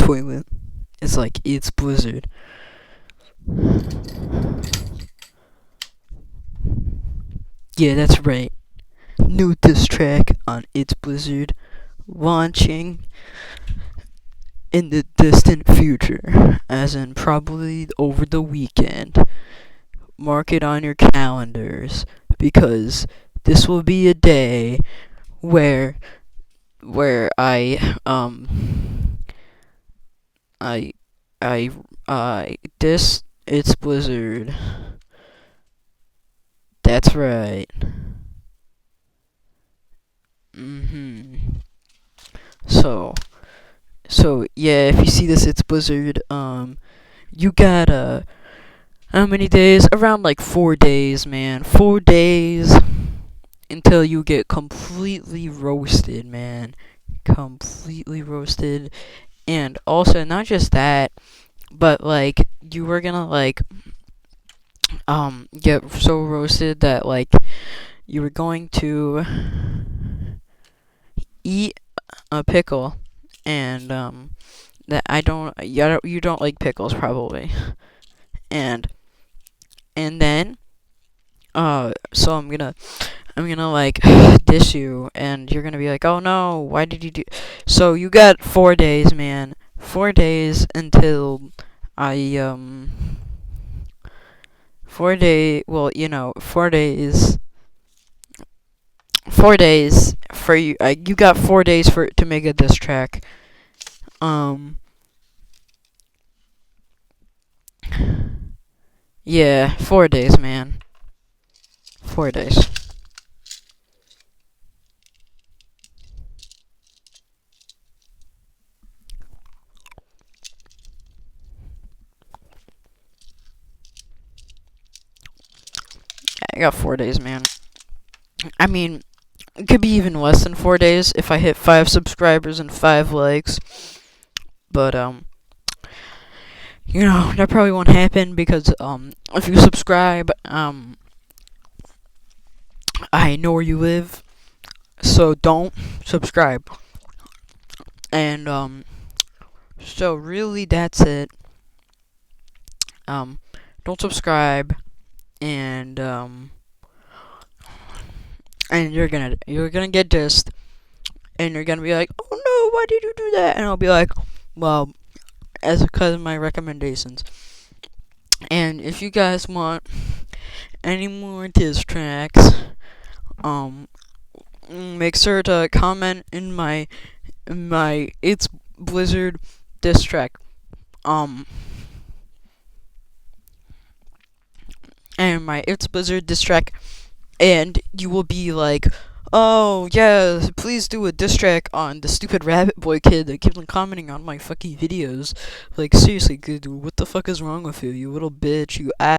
toilet. It's like It's Blizzard. Yeah, that's right. New diss track on It's Blizzard launching in the distant future, as in probably over the weekend. Mark it on your calendars because this will be a day where I diss It's Blizzard. That's right. So yeah, if you see this It's Blizzard, you got how many days? Around like 4 days, man. 4 days until you get completely roasted, man. Completely roasted. And also, not just that, but like, you were gonna like, get so roasted that like, you were going to eat a pickle, and that you don't like pickles probably, and then so I'm gonna like diss you, and you're gonna be like, oh no, why did you do? So you got 4 days, man. 4 days until I 4 day. Well, 4 days. 4 days for you. You got 4 days to make a diss track. Yeah, 4 days, man. 4 days. I got 4 days, man. I mean, it could be even less than 4 days if I hit 5 subscribers and 5 likes. But that probably won't happen because if you subscribe, I know where you live, so don't subscribe. And so really that's it. Don't subscribe, and you're gonna get dissed, and you're gonna be like, oh no, why did you do that? And I'll be like, well, because of my recommendations. And if you guys want any more diss tracks, make sure to comment in my It's Blizzard diss track. And my It's Blizzard diss track, and you will be like, oh yeah, please do a diss track on the stupid rabbit boy kid that keeps on commenting on my fucking videos. Like seriously, dude, what the fuck is wrong with you, you little bitch, you ass.